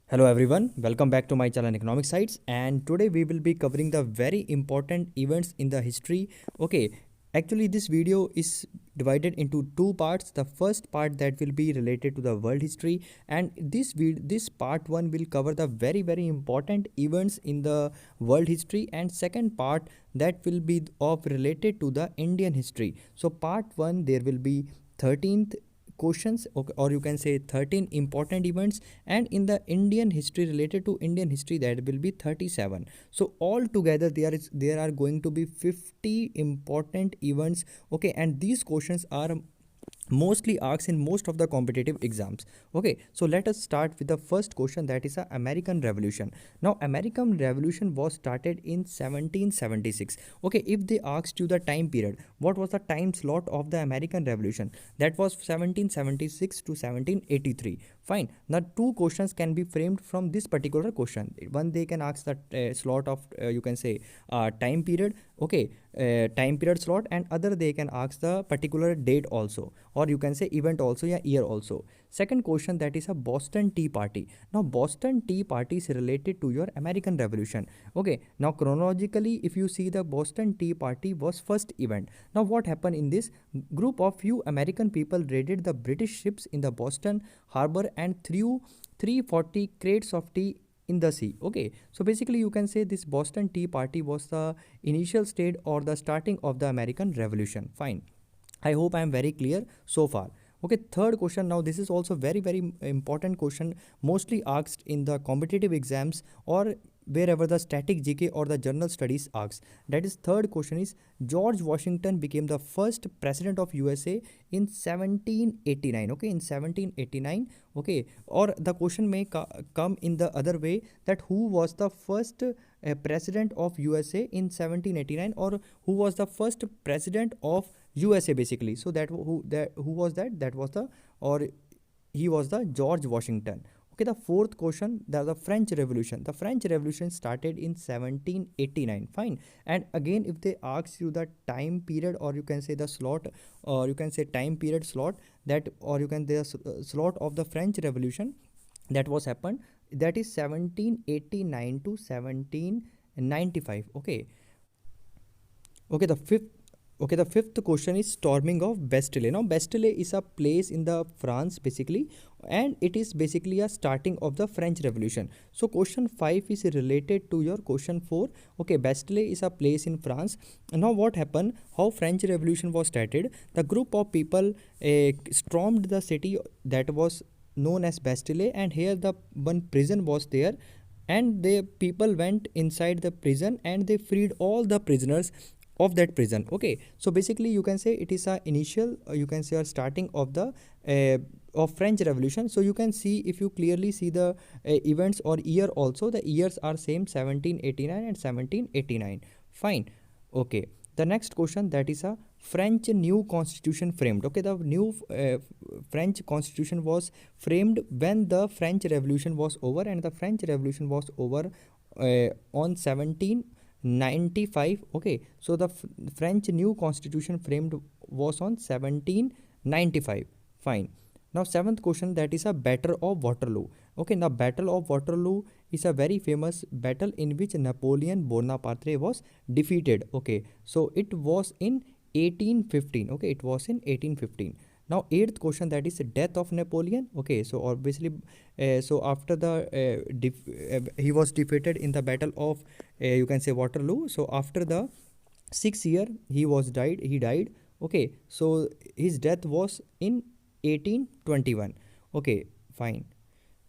Hello everyone, welcome back to my channel Economic Sites, and today we will be covering the very important events in the history. Okay, actually this video is divided into two parts. The first part that will be related to the world history, and this part 1 will cover the very important events in the world history, and second part that will be of related to the Indian history. So part 1 there will be 13th questions, or you can say 13 important events, and in the Indian history, related to Indian history, that will be 37. So all together there are going to be 50 important events. Okay, and these questions are mostly asked in most of the competitive exams. Okay, so let us start with the first question, that is a American Revolution. Now American Revolution was started in 1776. Okay, if they asked you the time period, what was the time slot of the American Revolution, that was 1776 to 1783. Fine, now two questions can be framed from this particular question. One, they can ask the slot of you can say time period. Okay, time period slot, and other they can ask the particular date also, or you can say event also, yeah, year also. Second question, that is a Boston Tea Party. Now Boston Tea Party is related to your American Revolution. Okay, now chronologically if you see, the Boston Tea Party was first event. Now what happened in this? Group of few American people raided the British ships in the Boston harbor and threw 340 crates of tea in the sea. Okay, so basically you can say this Boston Tea Party was the initial state or the starting of the American Revolution. Fine, I hope I am very clear so far. Okay, third question. Now this is also very important question, mostly asked in the competitive exams or wherever the static GK or the general studies asks. That is, third question is, George Washington became the first president of USA in 1789. Okay, in 1789. Okay, or the question may come in the other way, that who was the first president of USA in 1789, or who was the first president of USA basically. So who was that? That was the, or he was the George Washington. Okay, the fourth question, the French Revolution. The French Revolution started in 1789. Fine, and again if they ask you the time period, or you can say the slot, or you can say time period slot, that, or you can say the slot of the French Revolution that was happened, that is 1789 to 1795. Okay, okay, the fifth question is storming of Bastille. Now Bastille is a place in the France basically, and it is basically a starting of the French Revolution. So question 5 is related to your question 4. Okay, Bastille is a place in France. Now what happened, how French Revolution was started? The group of people stormed the city that was known as Bastille, and here the one prison was there, and the people went inside the prison and they freed all the prisoners of that prison. Okay, so basically you can say it is a initial, you can say a starting of the of French Revolution. So you can see, if you clearly see the events or year also, the years are same, 1789 and 1789. Fine. Okay, the next question, that is a French new constitution framed. Okay, the new French constitution was framed when the French Revolution was over, and the French Revolution was over on 1795. Okay, so the French new constitution framed was on 1795. Fine, now seventh question, that is a Battle of Waterloo. Okay, now Battle of Waterloo is a very famous battle in which Napoleon Bonaparte was defeated. Okay, so it was in 1815. Okay, it was in 1815. Now eighth question, that is death of Napoleon. Okay, so obviously so after the he was defeated in the battle of you can say Waterloo. So after the 6 year he died. Okay, so his death was in 1821. Okay, fine.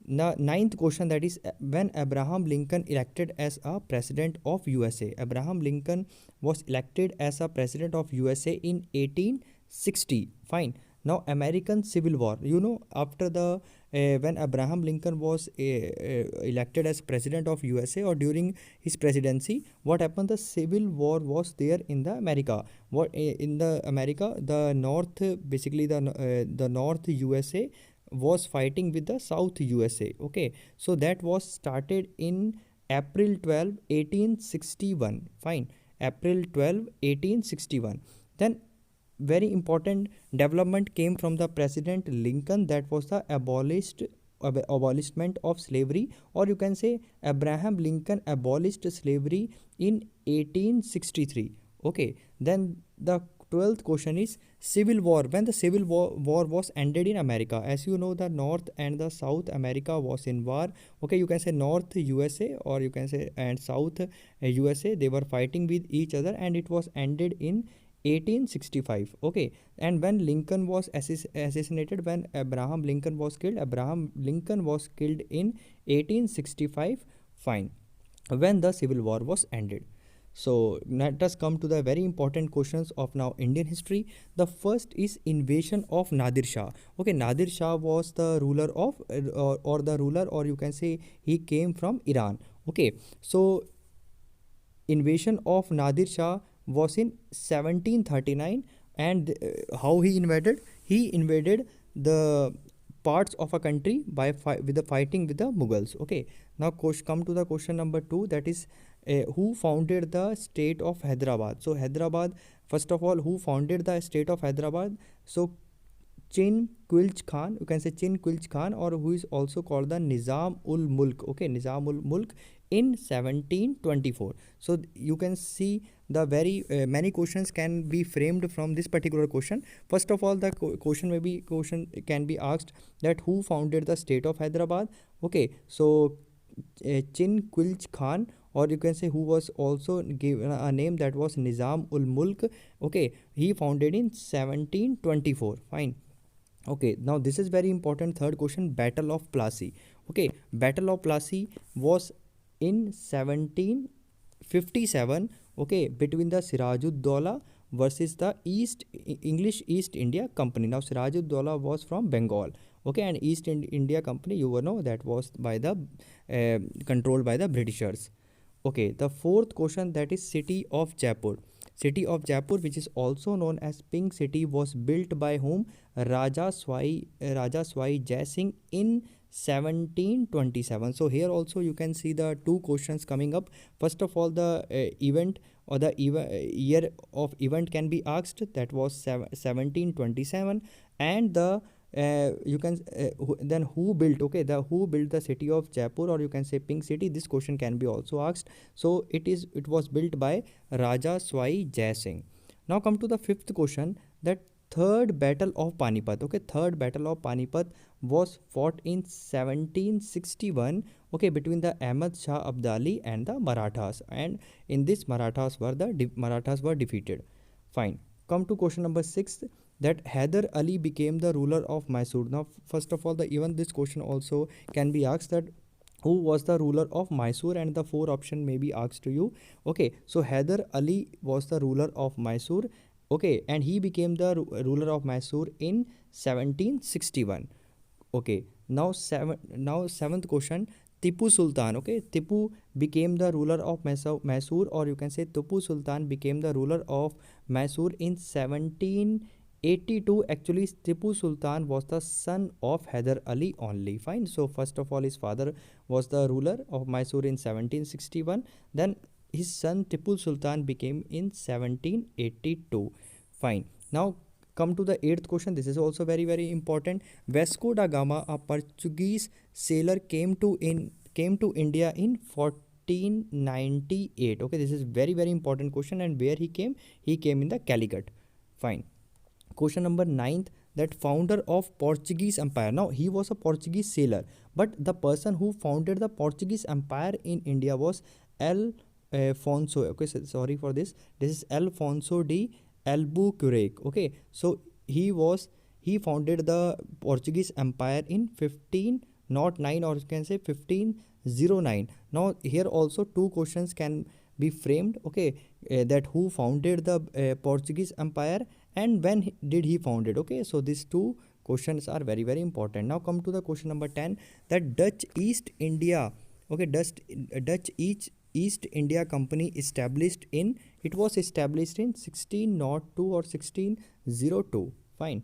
Now ninth question, that is when Abraham Lincoln elected as a president of USA. Abraham Lincoln was elected as a president of USA in 1860. Fine. Now American Civil War, you know, after the when Abraham Lincoln was elected as president of USA, or during his presidency, what happened? The civil war was there in the America. What in the America, the north, basically the north USA was fighting with the South USA. Okay, so that was started in April 12, 1861. Fine, April 12, 1861. Then very important development came from the President Lincoln, that was the abolished abolishment of slavery, or you can say Abraham Lincoln abolished slavery in 1863. Okay, then the 12th question is civil war. When the war was ended in America, as you know, the North and the South America was in war. Okay, you can say North USA, or you can say and South USA, they were fighting with each other, and it was ended in 1865. Okay, and when Lincoln was assassinated, when Abraham Lincoln was killed, Abraham Lincoln was killed in 1865. Fine, when the civil war was ended. So let us come to the very important questions of now Indian history. The first is invasion of Nadir Shah. Okay, Nadir Shah was the ruler of or the ruler, or you can say he came from Iran. Okay, so invasion of Nadir Shah was in 1739, and how he invaded? He invaded the parts of a country by with the fighting with the Mughals. Okay, now come to the question number 2, that is who founded the state of Hyderabad? So Hyderabad, first of all, who founded the state of Hyderabad? So Chin Quilch Khan, you can say Chin Quilch Khan, or who is also called the Nizam ul Mulk. Okay, Nizam ul Mulk in 1724. So you can see the very many questions can be framed from this particular question. First of all, the question can be asked that who founded the state of Hyderabad. Okay, so Chin Quilch Khan, or you can say who was also given a name that was Nizam ul Mulk. Okay, he founded in 1724. Fine. Okay, now this is very important. Third question, Battle of Plassey. Okay, Battle of Plassey was in 1757. Okay, between the Sirajud-Dowlah versus the English East India Company. Now Sirajud-Dowlah was from Bengal. Okay, and East India Company, you will know, that was by the controlled by the Britishers. Okay, the fourth question, that is city of Jaipur. City of Jaipur, which is also known as Pink City, was built by whom? Raja Swai Jai Singh in 1727. So here also you can see the two questions coming up. First of all, the event or the year of event can be asked, that was 1727, and the you can then who built, okay, the who built the city of Jaipur, or you can say Pink City. This question can be also asked. So it was built by Raja Swai Jai Singh. Now come to the fifth question, that third battle of Panipat. Okay, third battle of Panipat was fought in 1761. Okay, between the Ahmad Shah Abdali and the Marathas, and in this Marathas were defeated. Fine. Come to question number 6, that Hyder Ali became the ruler of Mysore. Now first of all, even this question also can be asked, that who was the ruler of Mysore, and the four option may be asked to you. Okay, so Hyder Ali was the ruler of Mysore. Okay, and he became the ruler of Mysore in 1761. Okay, now seventh question, Tipu Sultan. Okay, Tipu became the ruler of Mysore, or you can say Tipu Sultan became the ruler of Mysore in 1782. Actually, Tipu Sultan was the son of Hyder Ali only. Fine. So first of all, his father was the ruler of Mysore in 1761. Then his son Tipu Sultan became in 1782. Fine. Now come to the eighth question. This is also very important. Vasco da Gama, a Portuguese sailor, came to India in 1498. Okay, this is very important question. And where he came? He came in the Calicut. Fine. Question number 9th, that founder of Portuguese Empire. Now he was a Portuguese sailor, but the person who founded the Portuguese Empire in India was Alfonso. Okay, so sorry for this. This is Alfonso de Albuquerque. Okay, so he founded the Portuguese Empire in 1509, or you can say 1509. Now here also two questions can be framed. Okay, that who founded the Portuguese Empire, and when did he found it? Okay, so these two questions are very important. Now come to the question number 10, that Dutch East India. Okay, Dutch East India Company was established in 1602 or 1602. Fine.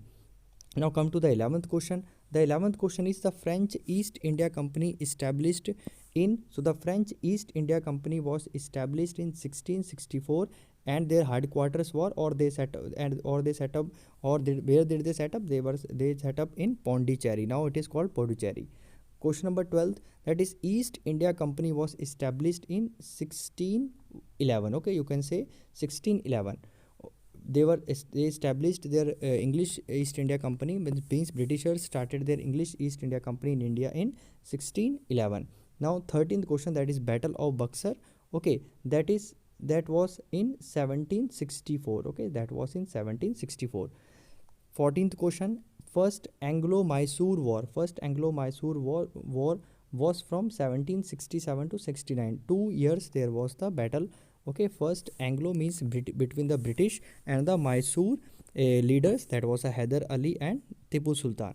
Now come to the 11th question. The 11th question is the French East India Company established in. So the French East India Company was established in 1664, and their headquarters were, where did they set up? They set up in Pondicherry. Now it is called Pondicherry. Question number 12, that is East India Company was established in 1611. Okay, you can say 1611. They established their English East India Company, means Britishers started their English East India Company in India in 1611. Now 13th question, that is Battle of Buxar. Okay, that was in 1764. Okay, that was in 1764. 14th question, first Anglo-Mysore War. First Anglo-Mysore war was from 1767 to 69. 2 years there was the battle. Okay, first Anglo means between the British and the Mysore leaders, that was a Hyder Ali and Tipu Sultan.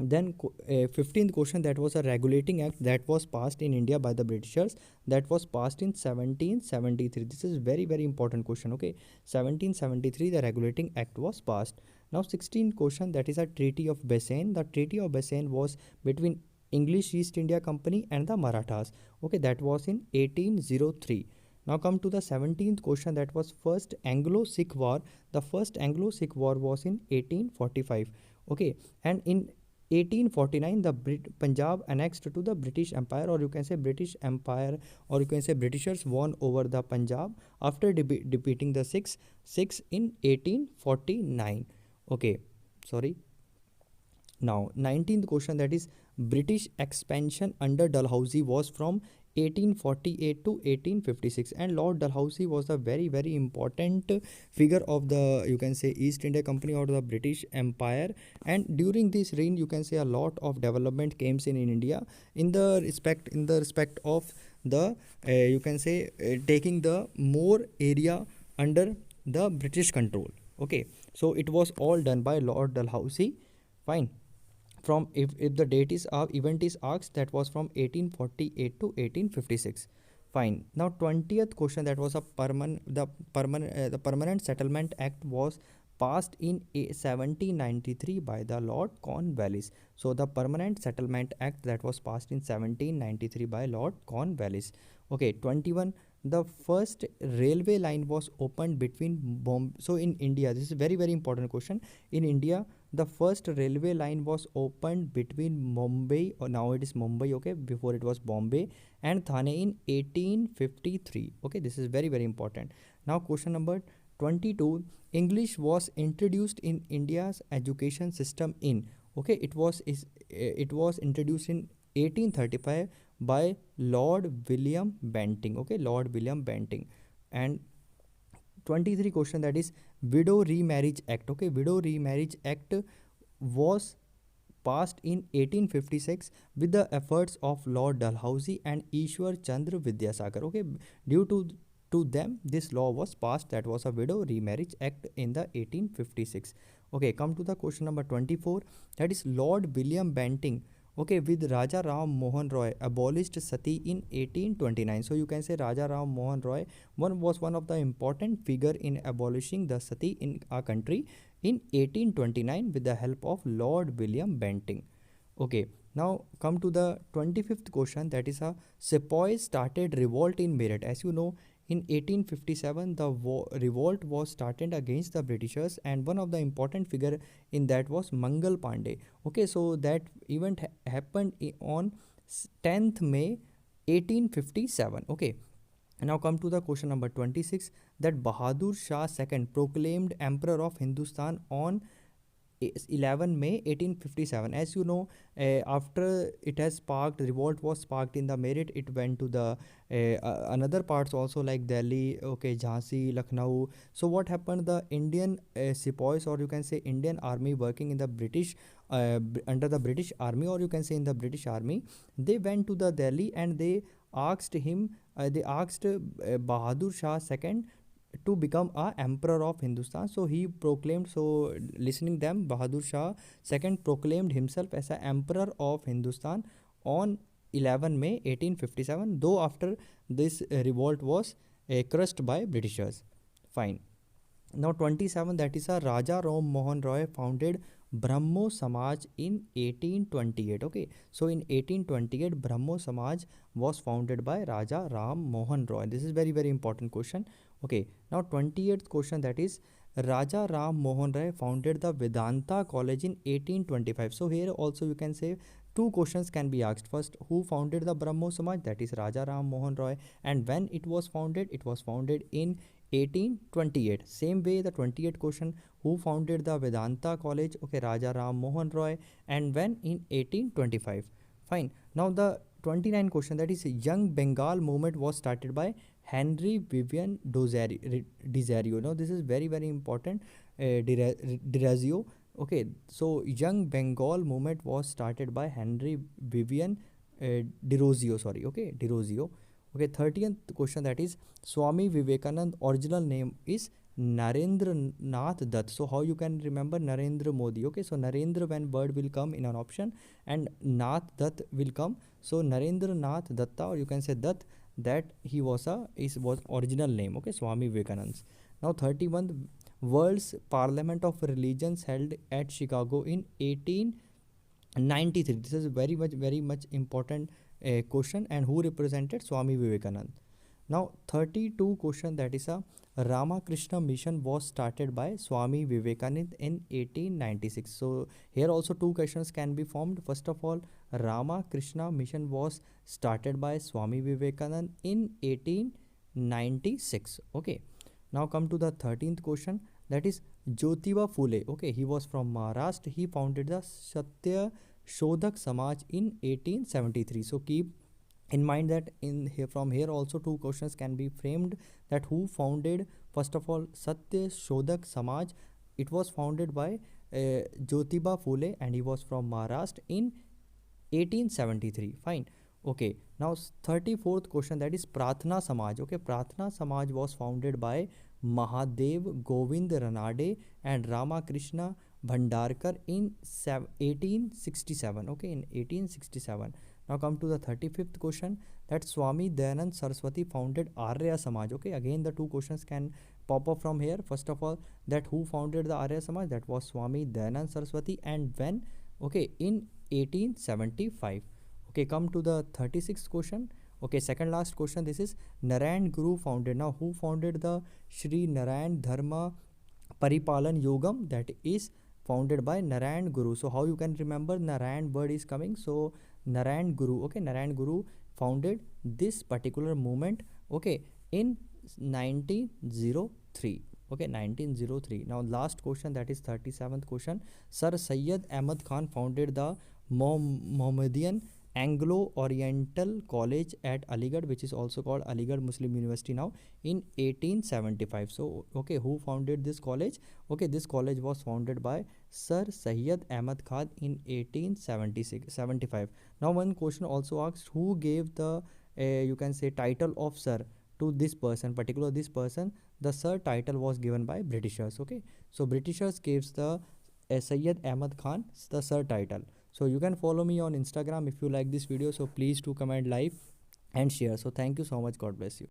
Then 15th question, that was a regulating act that was passed in India by the Britishers, that was passed in 1773. This is very important question. Okay, 1773 the regulating act was passed. Now 16th question, that is a Treaty of Bassein. The Treaty of Bassein was between English East India Company and the Marathas. Okay, that was in 1803. Now come to the 17th question, that was first Anglo-Sikh War. The first Anglo-Sikh War was in 1845. Okay, and in 1849 the Punjab annexed to the British Empire, or you can say British Empire, or you can say Britishers won over the Punjab after defeating the Sikhs in 1849. Okay, sorry. Now 19th question, that is British expansion under Dalhousie was from 1848 to 1856, and Lord Dalhousie was a very important figure of the, you can say, East India Company or the British Empire. And during this reign, you can say a lot of development came in India in the respect of the you can say taking the more area under the British control. Okay, so it was all done by Lord Dalhousie. Fine. From if the date is event is asked, that was from 1848 to 1856. Fine. Now 20th question, that was a Permanent Settlement Act was passed in 1793 by the Lord Cornwallis. So the Permanent Settlement Act that was passed in 1793 by Lord Cornwallis. Okay, 21, the first railway line was opened between Bombay. So in India, this is very important question. In India, the first railway line was opened between Mumbai, or now it is Mumbai, okay, before it was Bombay, and Thane in 1853. Okay, this is very important. Now question number 22, English was introduced in India's education system in, okay, it was introduced in 1835 by Lord William Bentinck. Okay, Lord William Bentinck. And 23 question, that is Widow Remarriage Act. Okay, Widow Remarriage Act was passed in 1856 with the efforts of Lord Dalhousie and Ishwar Chandra Vidyasagar. Okay, due to them this law was passed, that was a Widow Remarriage Act in the 1856. Okay, come to the question number 24, that is Lord William Bentinck, okay, with Raja Ram Mohan Roy abolished sati in 1829. So you can say Raja Ram Mohan Roy was one of the important figure in abolishing the sati in our country in 1829 with the help of Lord William Bentinck. Okay, now come to the 25th question, that is a Sepoys started revolt in Meerut. As you know, in 1857 the revolt was started against the Britishers, and one of the important figure in that was Mangal Pandey. Okay, so that event happened on 10th May 1857. Okay, now come to the question number 26, that Bahadur Shah II proclaimed Emperor of Hindustan on 11 May 1857. As you know, after it has sparked, revolt was sparked in the Meerut, it went to the another parts also like Delhi, okay, Jhansi, Lucknow. So what happened, the Indian sepoys, or you can say Indian army working in the British under the British army, or you can say in the British army, they went to the Delhi and they asked Bahadur Shah II to become a emperor of Hindustan. So he proclaimed, so listening them, Bahadur Shah II proclaimed himself as a emperor of Hindustan on 11 May 1857, though after this revolt was crushed by Britishers. Fine. Now 27, that is a Raja Ram Mohan Roy founded Brahmo Samaj in 1828. Okay, so in 1828 Brahmo Samaj was founded by Raja Ram Mohan Roy. This is very important question. Okay, now 28th question, that is Raja Ram Mohan Roy founded the Vedanta College in 1825. So here also you can say two questions can be asked. First, who founded the Brahmo Samaj? That is Raja Ram Mohan Roy. And when it was founded in 1828. Same way, the 28th question, who founded the Vedanta College? Okay, Raja Ram Mohan Roy. And when? In 1825. Fine. Now the 29th question, that is Young Bengal movement was started by Henry Vivian Desario. Now this is very very important. Derazio. Okay, so Young Bengal movement was started by Henry Vivian DeRozio. Sorry, okay, DeRozio. Okay, 30th question, that is Swami Vivekanand original name is Narendra Nath Dutt. So how you can remember Narendra Modi? Okay, so Narendra when word will come in an option and Nath Dutt will come. So Narendra Nath Datta, or you can say Dutt, that he was was original name. Okay, Swami Vivekanand. Now 31, World's Parliament of Religions held at Chicago in 1893. This is very much important question. And who represented? Swami Vivekanand. Now 32 question, that is a Ramakrishna mission was started by Swami Vivekanand in 1896. So here also two questions can be formed. First of all, Ramakrishna mission was started by Swami Vivekanand in 1896. Okay, now come to the 13th question, that is Jyotiba Phule. Okay, he was from Maharashtra. He founded the Satya Shodhak Samaj in 1873. So keep in mind that in here, from here also two questions can be framed, that who founded, first of all, Satya Shodhak Samaj. It was founded by Jyotiba Phule and he was from Maharashtra in 1873. Fine. Okay, now 34th question, that is Prathna Samaj. Okay, Prathna Samaj was founded by Mahadev Govind Ranade and Ramakrishna Bhandarkar in 1867. Okay, in 1867. Now come to the 35th question, that Swami Dayanand Saraswati founded Arya Samaj. Okay, again the two questions can pop up from here. First of all, that who founded the Arya Samaj? That was Swami Dayanand Saraswati. And when? Okay, in 1875. Okay, come to the 36th question. Okay, second last question, this is Narayan Guru founded. Now who founded the Sri Narayan Dharma Paripalan Yogam? That is founded by Narayan Guru. So how you can remember Narayan word is coming? So Narayan Guru. Okay, Narayan Guru founded this particular movement. Okay, in 1903. Okay, 1903. Now last question, that is 37th question, Sir Syed Ahmad Khan founded the Mohammedan Anglo-Oriental College at Aligarh, which is also called Aligarh Muslim University now, in 1875. So okay, who founded this college? Okay, this college was founded by Sir Syed Ahmad Khan in 1875. Now one question also asks, who gave the you can say title of Sir to this person, particular this person? The Sir title was given by Britishers. Okay, so Britishers gives the Syed Ahmad Khan the Sir title. So you can follow me on Instagram if you like this video. So please do comment, like and share. So thank you so much. God bless you.